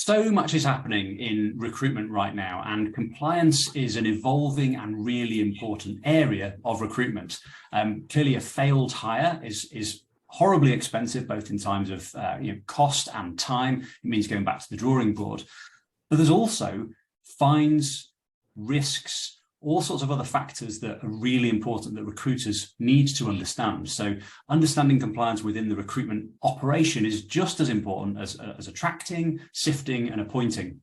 So much is happening in recruitment right now, and compliance is an evolving and really important area of recruitment. Clearly, a failed hire is horribly expensive, both in terms of cost and time. It means going back to the drawing board. But there's also fines, risks, all sorts of other factors that are really important that recruiters need to understand. So understanding compliance within the recruitment operation is just as important as attracting, sifting, and appointing.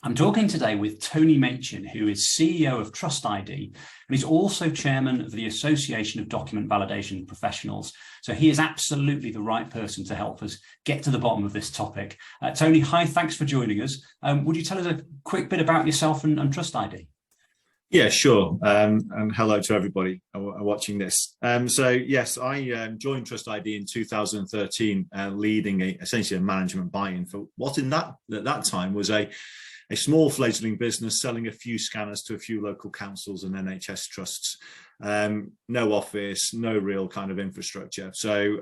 I'm talking today with Tony Machin, who is CEO of TrustID, and he's also chairman of the Association of Document Validation Professionals. So he is absolutely the right person to help us get to the bottom of this topic. Tony, hi, thanks for joining us. Would you tell us a quick bit about yourself and TrustID? Yeah, sure. And hello to everybody watching this. So yes, I joined TrustID in 2013, leading essentially a management buy-in for what at that time was a small fledgling business selling a few scanners to a few local councils and NHS trusts. No office, no real kind of infrastructure. So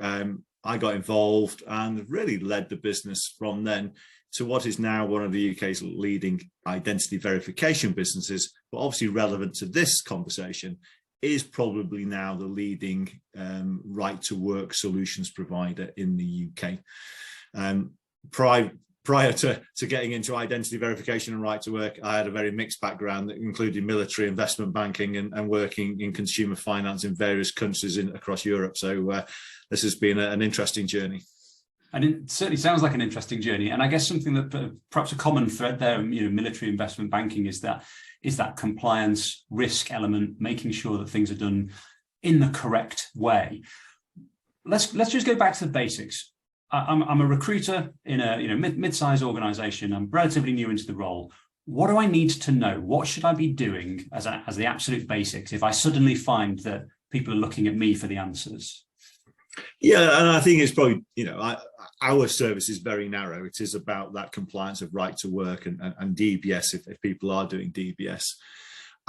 I got involved and really led the business from then to what is now one of the UK's leading identity verification businesses, but obviously relevant to this conversation is probably now the leading right to work solutions provider in the UK. Prior to getting into identity verification and right to work, I had a very mixed background that included military, investment banking, and working in consumer finance in various countries across Europe. So this has been an interesting journey. And it certainly sounds like an interesting journey. And I guess something that perhaps a common thread there, military investment banking is that compliance risk element, making sure that things are done in the correct way. Let's just go back to the basics. I'm a recruiter in a mid-sized organization. I'm relatively new into the role. What do I need to know? What should I be doing as the absolute basics if I suddenly find that people are looking at me for the answers? Yeah, and I think it's probably, our service is very narrow. It is about that compliance of right to work and DBS if people are doing DBS.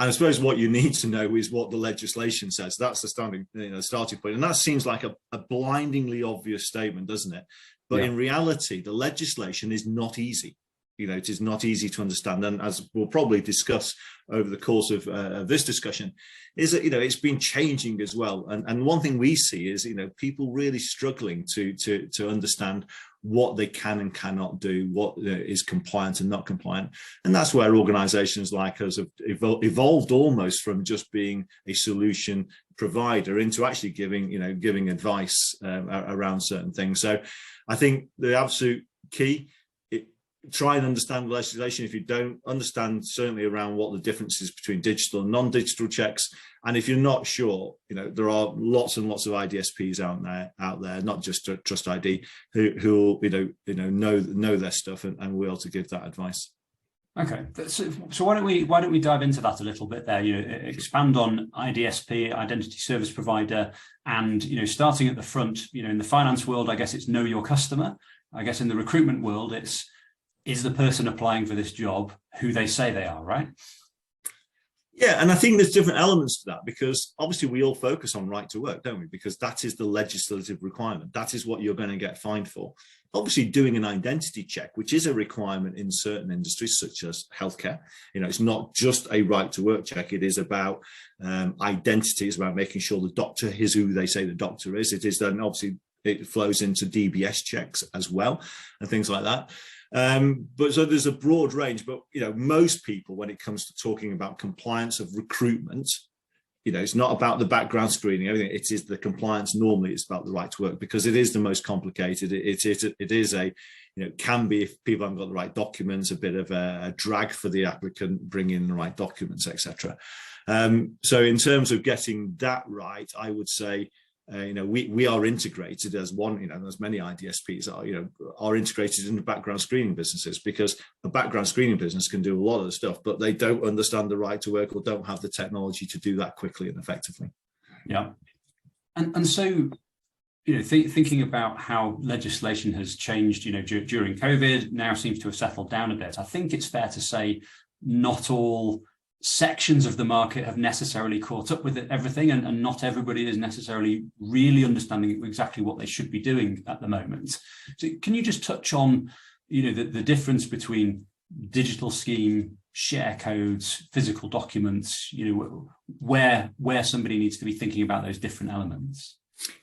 And I suppose what you need to know is what the legislation says. That's the starting point. And that seems like a blindingly obvious statement, doesn't it? But in reality, the legislation is not easy. It is not easy to understand. And as we'll probably discuss over the course of this discussion, is that, it's been changing as well. And one thing we see is, people really struggling to understand what they can and cannot do, what is compliant and not compliant. And that's where organizations like us have evolved almost from just being a solution provider into actually giving advice around certain things. So I think the absolute key, try and understand the legislation. If you don't understand, certainly around what the difference is between digital and non-digital checks, and if you're not sure, there are lots and lots of IDSPs out there, not just TrustID, who know their stuff and will to give that advice. Okay, so why don't we dive into that a little bit there? Expand on IDSP, identity service provider, and starting at the front. In the finance world, I guess it's know your customer. I guess in the recruitment world, is the person applying for this job who they say they are, right? Yeah, and I think there's different elements to that, because obviously we all focus on right to work, don't we? Because that is the legislative requirement. That is what you're going to get fined for. Obviously doing an identity check, which is a requirement in certain industries such as healthcare. It's not just a right to work check. It is about identity. It's about making sure the doctor is who they say the doctor is. It is then obviously it flows into DBS checks as well and things like that. But so there's a broad range, but most people, when it comes to talking about compliance of recruitment, it's not about the background screening, everything. It is the compliance. Normally it's about the right to work, because it is the most complicated. It is can be, if people haven't got the right documents, a bit of a drag for the applicant bringing in the right documents, etc. So in terms of getting that right, I would say we are integrated as one, as many IDSPs are integrated into background screening businesses, because a background screening business can do a lot of the stuff, but they don't understand the right to work or don't have the technology to do that quickly and effectively. Yeah. And so, thinking about how legislation has changed, during COVID, now seems to have settled down a bit. I think it's fair to say not all sections of the market have necessarily caught up with everything, and not everybody is necessarily really understanding exactly what they should be doing at the moment. So can you just touch on, the difference between digital scheme, share codes, physical documents, where somebody needs to be thinking about those different elements.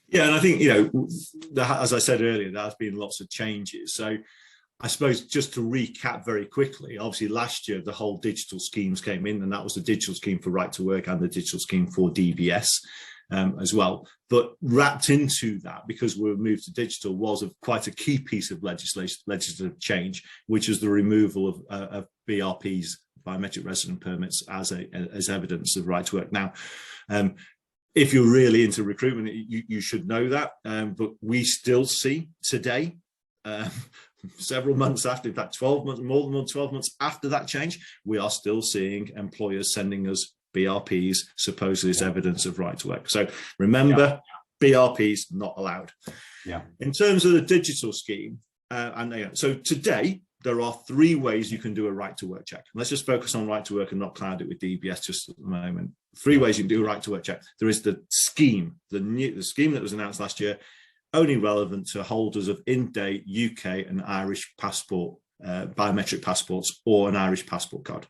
Yeah, and I think, as I said earlier, there has been lots of changes. So I suppose just to recap very quickly, obviously last year the whole digital schemes came in, and that was the digital scheme for right to work and the digital scheme for DBS as well. But wrapped into that, because we moved to digital, was quite a key piece of legislative change, which is the removal of BRPs, biometric resident permits, as evidence of right to work. Now, if you're really into recruitment, you should know that, but we still see today, several months after, in fact 12 months, more than 12 months after that change, we are still seeing employers sending us BRPs supposedly as evidence of right to work. So remember, BRPs not allowed. Yeah. In terms of the digital scheme, so today there are 3 ways you can do a right to work check. Let's just focus on right to work and not cloud it with DBS just at the moment. 3 ways you can do a right to work check. There is the scheme, the scheme that was announced last year, only relevant to holders of in-date UK and Irish passport, biometric passports, or an Irish passport card.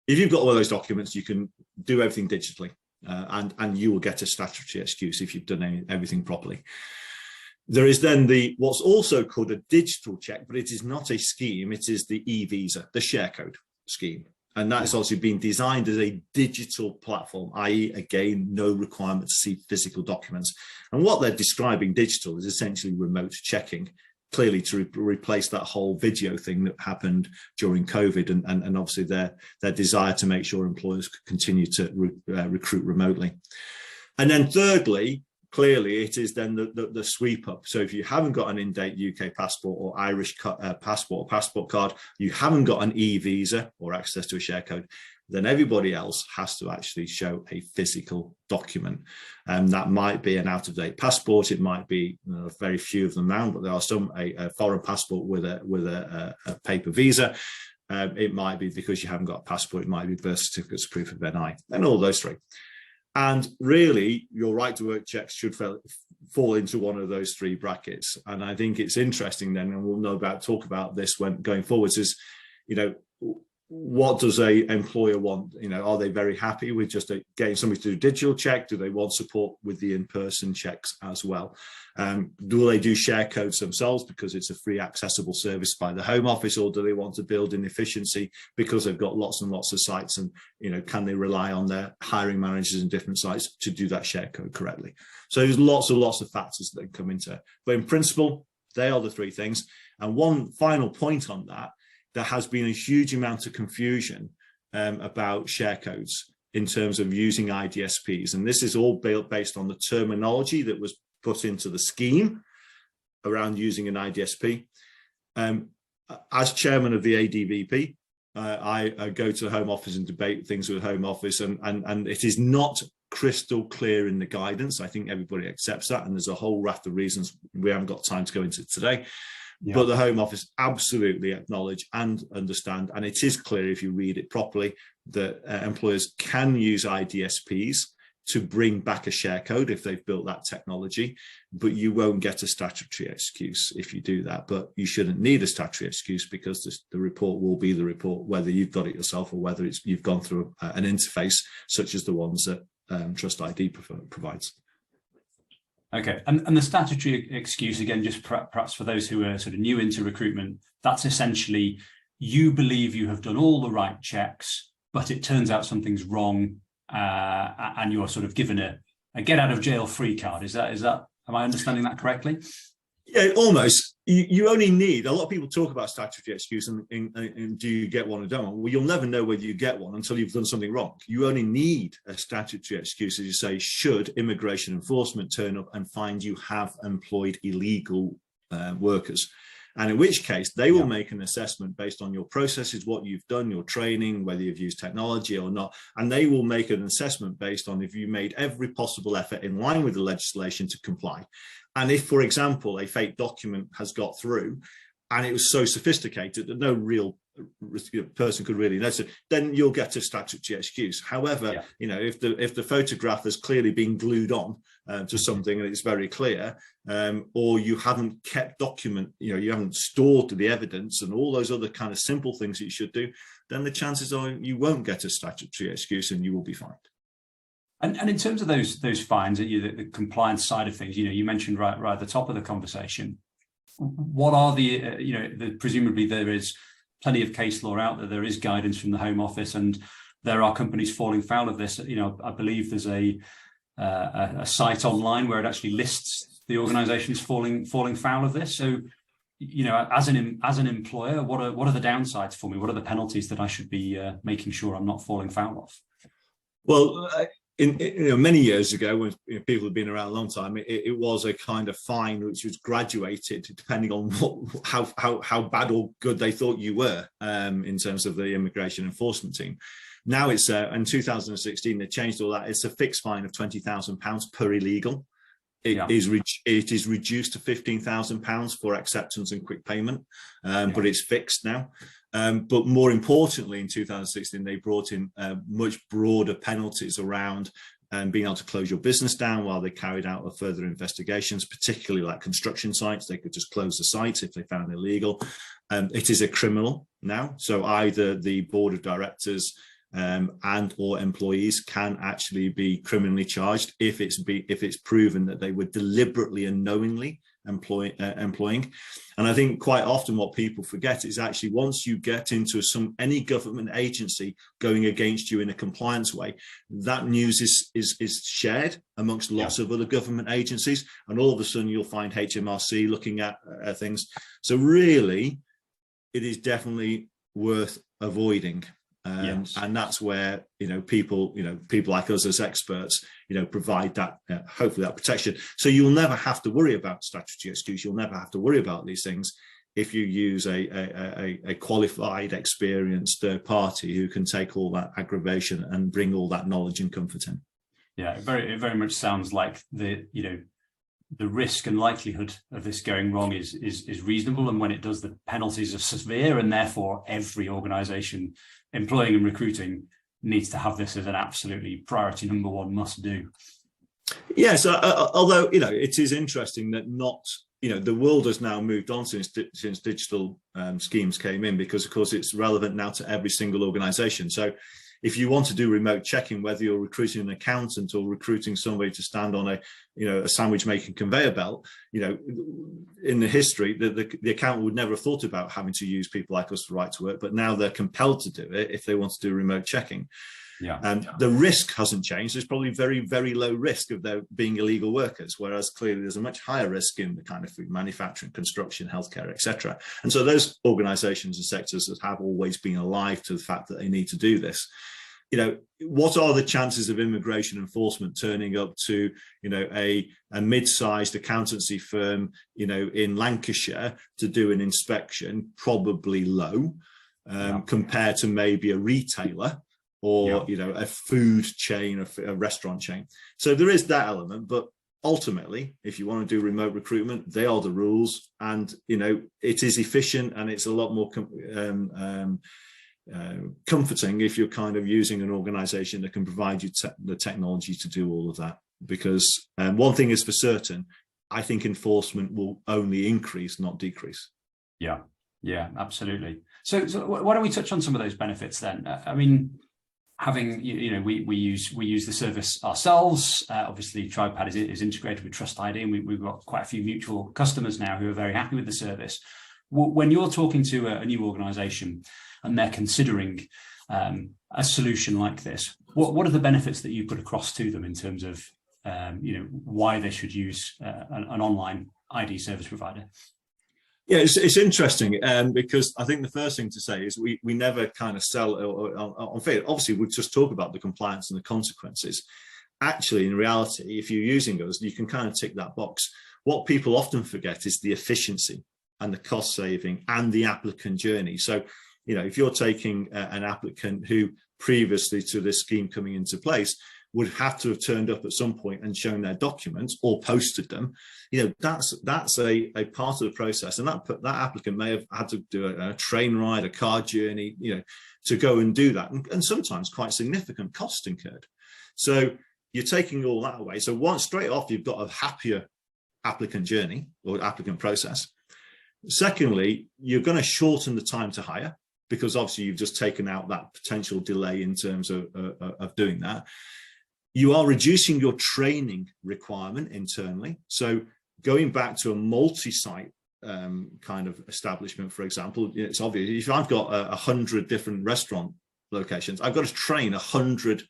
If you've got all those documents, you can do everything digitally, and you will get a statutory excuse if you've done everything properly. There is then what's also called a digital check, but it is not a scheme. It is the e-visa, the share code scheme. And that is obviously being designed as a digital platform, i.e. again, no requirement to see physical documents. And what they're describing digital is essentially remote checking, clearly to replace that whole video thing that happened during COVID, and obviously their desire to make sure employers could continue to recruit remotely. And then thirdly, clearly it is then the sweep up. So if you haven't got an in-date UK passport or Irish passport or passport card, you haven't got an e-visa or access to a share code, then everybody else has to actually show a physical document. And that might be an out-of-date passport. It might be, very few of them now, but there are some, a foreign passport with a paper visa. It might be because you haven't got a passport. It might be birth certificates, proof of NI, and all those 3. And really, your right to work checks should fall into one of those 3 brackets. And I think it's interesting then, and we'll talk about this when going forwards, is, what does a employer want? Are they very happy with just getting somebody to do a digital check? Do they want support with the in-person checks as well? Do they do share codes themselves because it's a free accessible service by the Home Office, or do they want to build in efficiency because they've got lots and lots of sites, and can they rely on their hiring managers in different sites to do that share code correctly? So there's lots and lots of factors that come into it. But in principle, they are the 3 things. And one final point on that, there has been a huge amount of confusion about share codes in terms of using IDSPs. And this is all based on the terminology that was put into the scheme around using an IDSP. As chairman of the ADVP, I go to the Home Office and debate things with the Home Office, and it is not crystal clear in the guidance. I think everybody accepts that, and there's a whole raft of reasons we haven't got time to go into today. Yeah. But the Home Office absolutely acknowledge and understand, and it is clear if you read it properly, that employers can use IDSPs to bring back a share code if they've built that technology, but you won't get a statutory excuse if you do that. But you shouldn't need a statutory excuse, because the report will be the report, whether you've got it yourself or whether you've gone through an interface such as the ones that TrustID provides. Okay, and the statutory excuse, again, just perhaps for those who are sort of new into recruitment, that's essentially you believe you have done all the right checks, but it turns out something's wrong, and you're sort of given a get out of jail free card. Is that am I understanding that correctly? Yeah, almost. You only need, a lot of people talk about statutory excuse and do you get one or don't? Well, you'll never know whether you get one until you've done something wrong. You only need a statutory excuse, as you say, should immigration enforcement turn up and find you have employed illegal workers. And in which case they will make an assessment based on your processes, what you've done, your training, whether you've used technology or not. And they will make an assessment based on if you made every possible effort in line with the legislation to comply. And if, for example, a fake document has got through and it was so sophisticated that no real person could really notice it, then you'll get a statutory excuse. However, if the photograph has clearly been glued on to something and it's very clear, or you haven't kept document, you haven't stored the evidence and all those other kind of simple things that you should do, then the chances are you won't get a statutory excuse and you will be fined. And in terms of those fines, the compliance side of things, you mentioned right at the top of the conversation, what are presumably there is plenty of case law out there. There is guidance from the Home Office, and there are companies falling foul of this. I believe there's a site online where it actually lists the organisations falling foul of this. So, as an employer, what are the downsides for me? What are the penalties that I should be making sure I'm not falling foul of? Well, many years ago, when people have been around a long time, it was a kind of fine which was graduated depending on how bad or good they thought you were in terms of the immigration enforcement team. Now it's in 2016 they changed all that. It's a fixed fine of £20,000 per illegal. It is reduced to £15,000 for acceptance and quick payment, but it's fixed now. But more importantly, in 2016, they brought in much broader penalties around being able to close your business down while they carried out further investigations, particularly like construction sites. They could just close the sites if they found illegal. It is a criminal now, so either the board of directors and or employees can actually be criminally charged if it's proven that they were deliberately and knowingly employing. And I think quite often what people forget is actually once you get into any government agency going against you in a compliance way, that news is shared amongst lots of other government agencies, and all of a sudden you'll find HMRC looking at things. So really, it is definitely worth avoiding. And that's where people like us as experts provide that hopefully that protection. So you'll never have to worry about statutory excuse. You'll never have to worry about these things if you use a qualified, experienced third party who can take all that aggravation and bring all that knowledge and comfort in. Yeah, it very much sounds like the risk and likelihood of this going wrong is reasonable, and when it does, the penalties are severe, and therefore every organisation employing and recruiting needs to have this as an absolutely priority number one must do. Yes, although it is interesting that the world has now moved on since digital schemes came in, because of course it's relevant now to every single organisation. So if you want to do remote checking, whether you're recruiting an accountant or recruiting somebody to stand on a sandwich making conveyor belt, in the history, the accountant would never have thought about having to use people like us for right to work, but now they're compelled to do it if they want to do remote checking. The risk hasn't changed. There's probably very, very low risk of there being illegal workers, whereas clearly there's a much higher risk in the kind of food manufacturing, construction, healthcare, etc. And so those organisations and sectors that have always been alive to the fact that they need to do this. What are the chances of immigration enforcement turning up to, a mid-sized accountancy firm, in Lancashire to do an inspection? Probably low, compared to maybe a retailer or a food chain, a restaurant chain. So there is that element, but ultimately, if you want to do remote recruitment, they are the rules, and it is efficient, and it's a lot more comforting if you're kind of using an organization that can provide you the technology to do all of that. Because one thing is for certain, I think enforcement will only increase, not decrease. Yeah, absolutely. So why don't we touch on some of those benefits then? I mean, having, we use the service ourselves. Obviously, Tribepad is integrated with TrustID, and we've got quite a few mutual customers now who are very happy with the service. When you're talking to a new organisation and they're considering a solution like this, what are the benefits that you put across to them in terms of why they should use an online ID service provider? Yeah, it's interesting because I think the first thing to say is we never kind of sell on faith. Obviously, we just talk about the compliance and the consequences. Actually, in reality, if you're using us, you can kind of tick that box. What people often forget is the efficiency and the cost saving and the applicant journey. So, if you're taking an applicant who previously to this scheme coming into place would have to have turned up at some point and shown their documents or posted them. That's a part of the process, and that applicant may have had to do a train ride, a car journey, to go and do that, and sometimes quite significant cost incurred. So you're taking all that away. So once straight off, you've got a happier applicant journey or applicant process. Secondly, you're going to shorten the time to hire, because obviously you've just taken out that potential delay in terms of doing that. You are reducing your training requirement internally. So going back to a multi-site kind of establishment, for example, it's obvious if I've got 100 different restaurant locations, I've got to train 100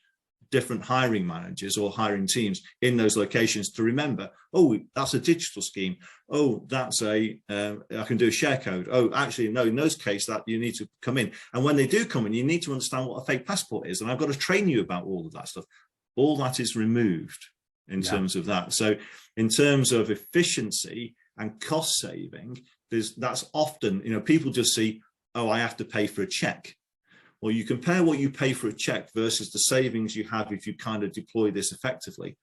different hiring managers or hiring teams in those locations to remember, oh, that's a digital scheme. Oh, that's I can do a share code. Oh, actually, no, in those cases that you need to come in. And when they do come in, you need to understand what a fake passport is. And I've got to train you about all of that stuff. All that is removed in terms of that. So in terms of efficiency and cost saving, that's often, people just see, oh, I have to pay for a check. Well, you compare what you pay for a check versus the savings you have if you kind of deploy this effectively.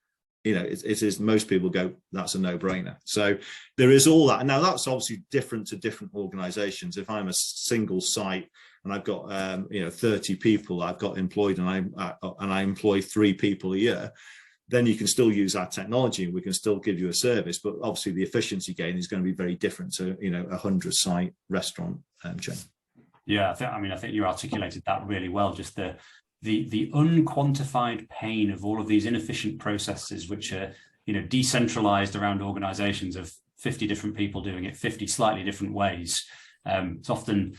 It is, most people go, that's a no-brainer. So there is all that. Now, that's obviously different to different organizations. If I'm a single site and I've got 30 people I've got employed, and I employ 3 people a year, then you can still use our technology and we can still give you a service. But obviously the efficiency gain is going to be very different to 100-site restaurant chain. Yeah, I think you articulated that really well. Just the unquantified pain of all of these inefficient processes, which are decentralized around organizations of 50 different people doing it 50 slightly different ways. It's often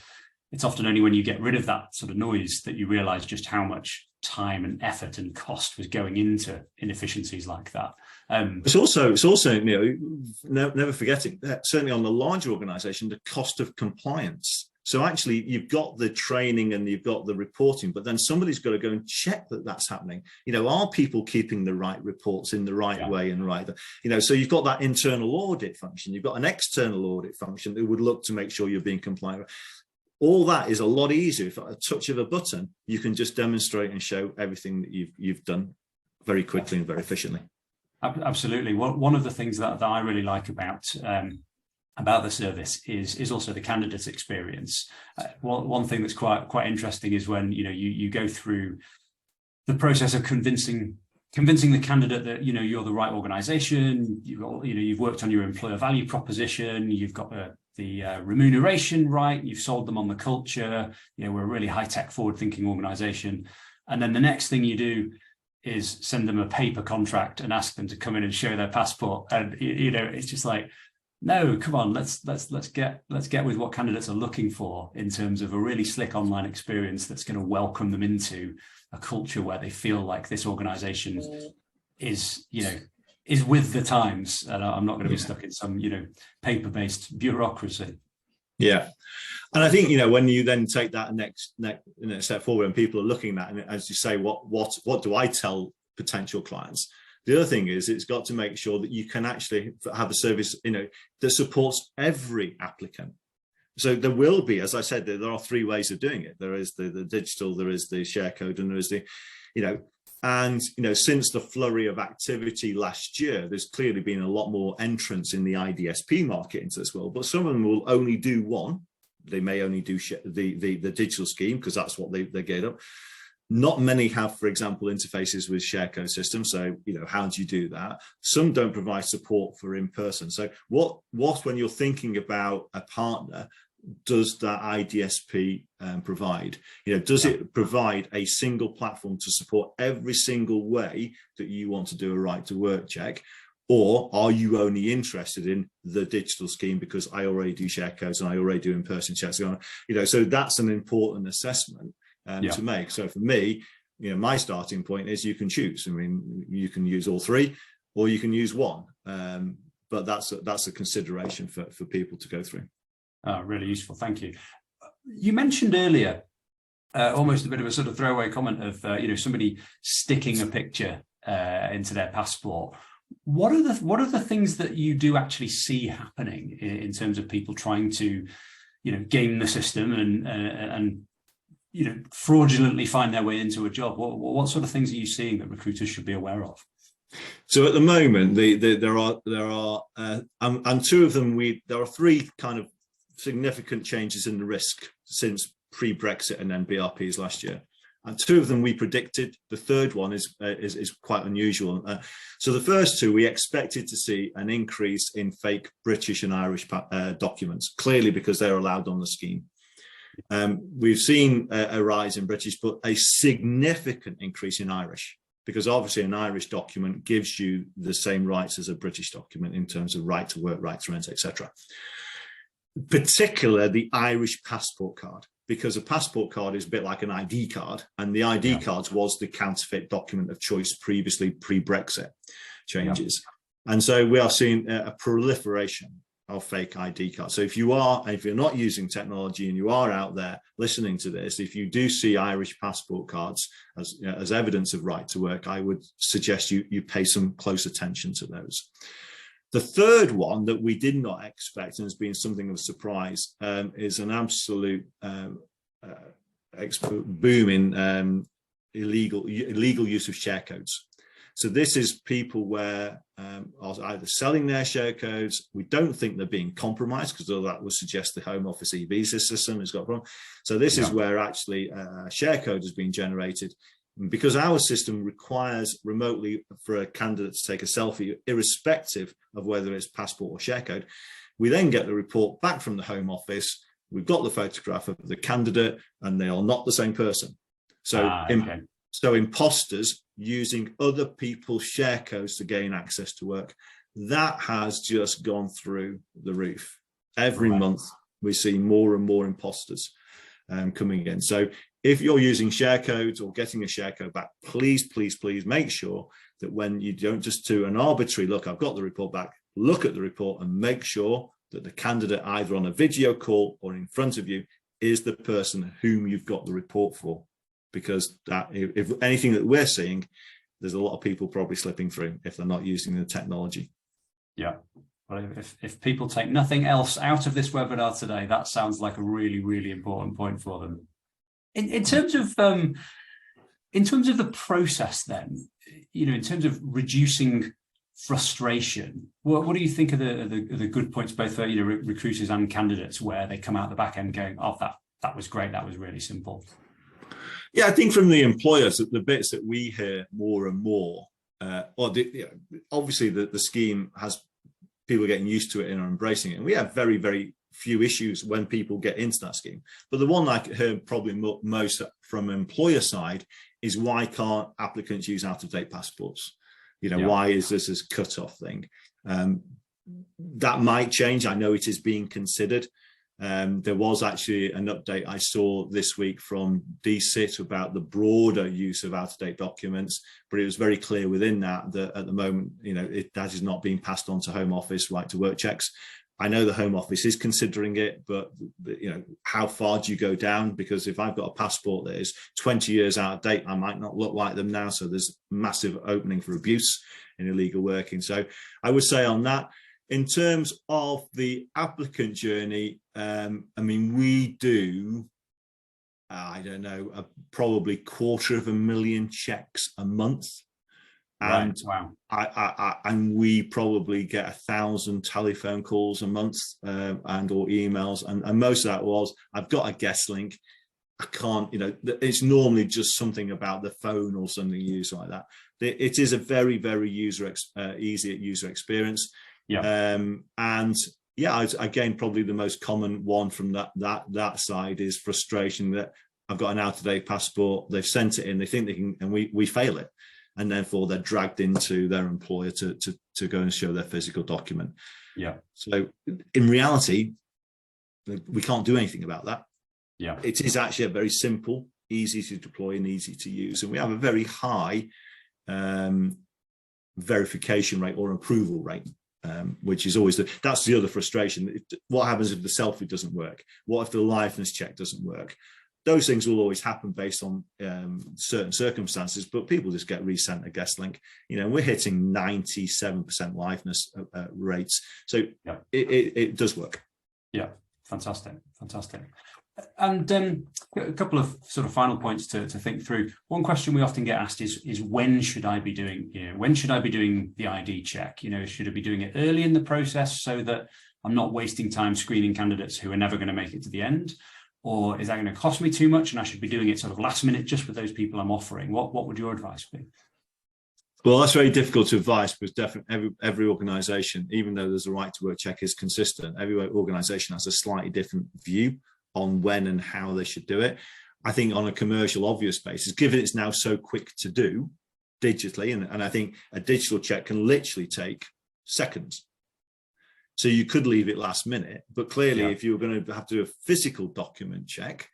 only when you get rid of that sort of noise that you realize just how much time and effort and cost was going into inefficiencies like that. It's also never forgetting that certainly on the larger organization, the cost of compliance. So actually, you've got the training and you've got the reporting, but then somebody's got to go and check that that's happening. Are people keeping the right reports in the right way and right? So you've got that internal audit function. You've got an external audit function that would look to make sure you're being compliant. All that is a lot easier. If at a touch of a button, you can just demonstrate and show everything that you've done very quickly and very efficiently. Absolutely. One of the things that I really like about the service is also the candidate's experience. One thing that's quite interesting is when you go through the process of convincing the candidate that you're the right organization. You've worked on your employer value proposition. You've got the remuneration right. You've sold them on the culture. We're a really high-tech, forward-thinking organization. And then the next thing you do is send them a paper contract and ask them to come in and show their passport. And it's just like, no, come on, let's get with what candidates are looking for in terms of a really slick online experience that's going to welcome them into a culture where they feel like this organization is with the times, and I'm not going to be stuck in some paper-based bureaucracy. Yeah. And I think when you then take that next step forward and people are looking at, and as you say, what do I tell potential clients? The other thing is it's got to make sure that you can actually have a service, that supports every applicant. So there will be, as I said, there are 3 ways of doing it. There is the digital, there is the share code, and there is the, since the flurry of activity last year, there's clearly been a lot more entrance in the IDSP market into this world, but some of them will only do one. They may only do the digital scheme because that's what they get up. Not many have, for example, interfaces with share code systems. So, how do you do that? Some don't provide support for in-person. So what when you're thinking about a partner, does that IDSP provide? Does it provide a single platform to support every single way that you want to do a right to work check? Or are you only interested in the digital scheme because I already do share codes and I already do in-person checks? So that's an important assessment to make. So for me, my starting point is you can choose. I mean, you can use all 3 or you can use one. But that's a consideration for people to go through. Really useful. Thank you. You mentioned earlier almost a bit of a sort of throwaway comment of somebody sticking a picture into their passport. What are the things that you do actually see happening in terms of people trying to game the system and fraudulently find their way into a job? What sort of things are you seeing that recruiters should be aware of? So at the moment, there are and two of them. There are three kind of significant changes in the risk since pre-Brexit and then BRPs last year, and two of them we predicted. The third one is quite unusual. So the first two, we expected to see an increase in fake British and Irish documents, clearly because they're allowed on the scheme. We've seen a rise in British, but a significant increase in Irish, because obviously an Irish document gives you the same rights as a British document in terms of right to work, right to rent, etc. Particularly the Irish passport card, because a passport card is a bit like an ID card, and the ID cards was the counterfeit document of choice previously, pre-Brexit changes. And so we are seeing a proliferation of fake ID cards. So if you're not using technology and you are out there listening to this, if you do see Irish passport cards as evidence of right to work, I would suggest you pay some close attention to those. The third one that we did not expect and has been something of a surprise is an absolute boom in illegal use of share codes. So this is people where are either selling their share codes. We don't think they're being compromised, because that would suggest the Home Office e-visa system has got a problem. So this is where actually a share code has been generated. Because our system requires remotely for a candidate to take a selfie, irrespective of whether it's passport or share code, we then get the report back from the Home Office. We've got the photograph of the candidate, and they are not the same person. So, so imposters using other people's share codes to gain access to work, that has just gone through the roof. Every month we see more and more imposters coming in. So if you're using share codes or getting a share code back, please make sure that when you don't just do an arbitrary look, I've got the report back, look at the report and make sure that the candidate either on a video call or in front of you is the person whom you've got the report for. Because if anything that we're seeing, there's a lot of people probably slipping through if they're not using the technology. Yeah. Well, if people take nothing else out of this webinar today, that sounds like a really, really important point for them. In terms of the process, then, in terms of reducing frustration, what do you think are the good points, both for recruiters and candidates, where they come out the back end going, "Oh, that was great, that was really simple"? Yeah, I think from the employers, the bits that we hear more and more, obviously the scheme has people getting used to it and are embracing it, and we have very, very few issues when people get into that scheme. But the one I heard probably most from employer side is, why can't applicants use out-of-date passports? Why is this a cut-off thing? That might change. I know it is being considered. There was actually an update I saw this week from DCIT about the broader use of out-of-date documents, but it was very clear within that at the moment, that is not being passed on to Home Office right to work checks. I know the Home Office is considering it, but how far do you go down? Because if I've got a passport that is 20 years out of date, I might not look like them now. So there's massive opening for abuse in illegal working. So I would say on that, in terms of the applicant journey, we do, I don't know, probably 250,000 checks a month. And wow. And we probably get 1,000 telephone calls a month and or emails. And most of that was, I've got a guest link. I can't, it's normally just something about the phone or something used like that. It is a very, very easy user experience. Yeah. And yeah, again, probably the most common one from that side is frustration that I've got an out-of-date passport. They've sent it in. They think they can, and we fail it. And therefore they're dragged into their employer to go and show their physical document. Yeah. So in reality, we can't do anything about that. Yeah. It is actually a very simple, easy to deploy and easy to use. And we have a very high verification rate or approval rate, which is always that's the other frustration. What happens if the selfie doesn't work? What if the liveness check doesn't work? Those things will always happen based on certain circumstances, but people just get resent a guest link. We're hitting 97% liveness rates. So yeah. It does work. Yeah, fantastic. And a couple of sort of final points to think through. One question we often get asked is when should I be doing, when should I be doing the ID check? Should I be doing it early in the process so that I'm not wasting time screening candidates who are never going to make it to the end? Or is that going to cost me too much and I should be doing it sort of last minute just with those people I'm offering? What would your advice be? Well, that's very difficult to advise because definitely every organisation, even though there's a right to work check is consistent, every organisation has a slightly different view on when and how they should do it. I think on a commercial obvious basis, given it's now so quick to do digitally, and I think a digital check can literally take seconds. So you could leave it last minute, but clearly if you're going to have to do a physical document check,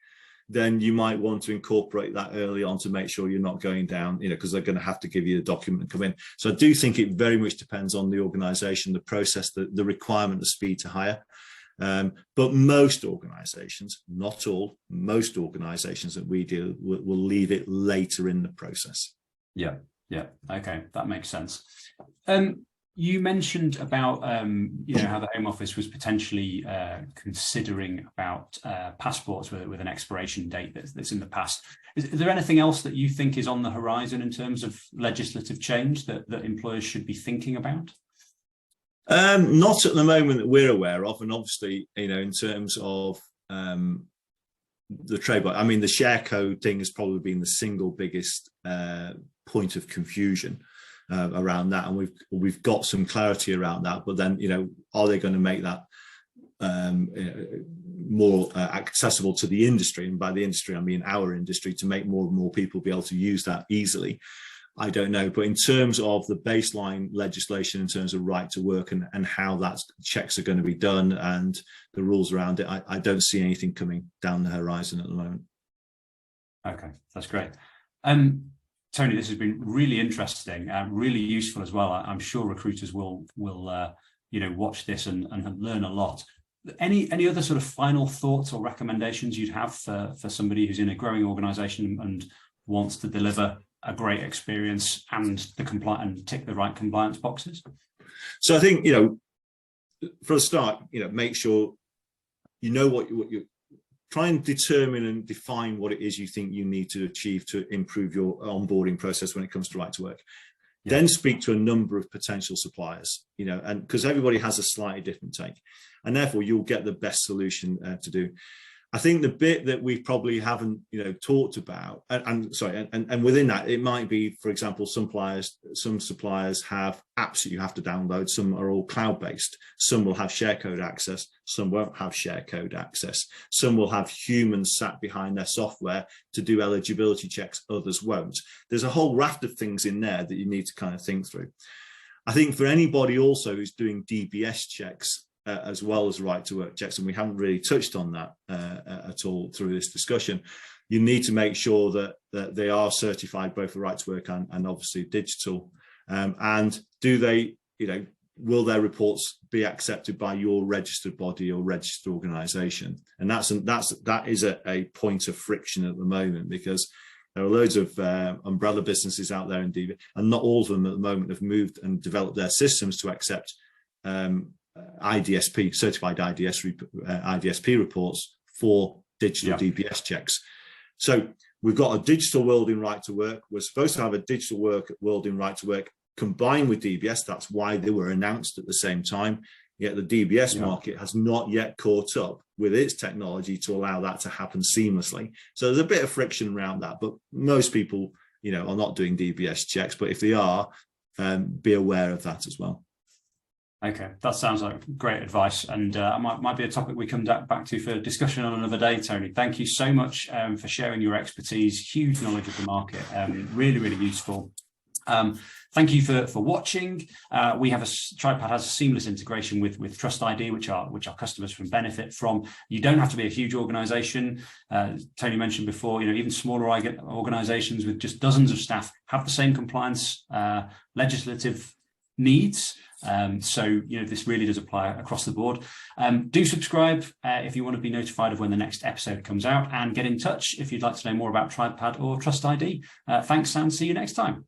then you might want to incorporate that early on to make sure you're not going down, because they're going to have to give you the document and come in. So I do think it very much depends on the organisation, the process, the requirement, the speed to hire. But most organisations, not all, most organisations that we deal with will leave it later in the process. Yeah. Okay, that makes sense. You mentioned about how the Home Office was potentially considering about passports with an expiration date that's in the past. Is there anything else that you think is on the horizon in terms of legislative change that employers should be thinking about? Not at the moment that we're aware of, and obviously, in terms of the Tribepad, I mean, the share code thing has probably been the single biggest point of confusion around that, and we've got some clarity around that. But then, are they going to make that more accessible to the industry? And by the industry, I mean our industry, to make more and more people be able to use that easily. I don't know, but in terms of the baseline legislation, in terms of right to work and how that checks are going to be done and the rules around it, I don't see anything coming down the horizon at the moment. Okay, that's great. Tony, this has been really interesting, really useful as well. I'm sure recruiters will watch this and learn a lot. Any other sort of final thoughts or recommendations you'd have for somebody who's in a growing organisation and wants to deliver a great experience and tick the right compliance boxes? So I think, for a start, make sure you know what you try and determine and define what it is you think you need to achieve to improve your onboarding process when it comes to right to work. Then speak to a number of potential suppliers, and because everybody has a slightly different take, and therefore you'll get the best solution to do. I think the bit that we probably haven't, talked about, and within that, it might be, for example, some suppliers have apps that you have to download. Some are all cloud-based. Some will have share code access. Some won't have share code access. Some will have humans sat behind their software to do eligibility checks. Others won't. There's a whole raft of things in there that you need to kind of think through. I think for anybody also who's doing DBS checks, as well as right to work checks, and we haven't really touched on that at all through this discussion, you need to make sure that they are certified both for right to work and obviously digital. And do they, will their reports be accepted by your registered body or registered organisation? And that is a point of friction at the moment, because there are loads of umbrella businesses out there in DB, and not all of them at the moment have moved and developed their systems to accept IDSP, certified IDSP reports for digital DBS checks. So we've got a digital world in right to work. We're supposed to have a digital world in right to work combined with DBS. That's why they were announced at the same time. Yet the DBS market has not yet caught up with its technology to allow that to happen seamlessly. So there's a bit of friction around that, but most people, are not doing DBS checks. But if they are, be aware of that as well. Okay, that sounds like great advice, and might be a topic we come back to for discussion on another day, Tony. Thank you so much for sharing your expertise, huge knowledge of the market, really, really useful. Thank you for watching. Tribepad has a seamless integration with TrustID, which our customers can benefit from. You don't have to be a huge organisation. Tony mentioned before, even smaller organisations with just dozens of staff have the same compliance legislative needs. So this really does apply across the board. Do subscribe if you want to be notified of when the next episode comes out, and get in touch if you'd like to know more about Tribepad or TrustID. Thanks, and see you next time.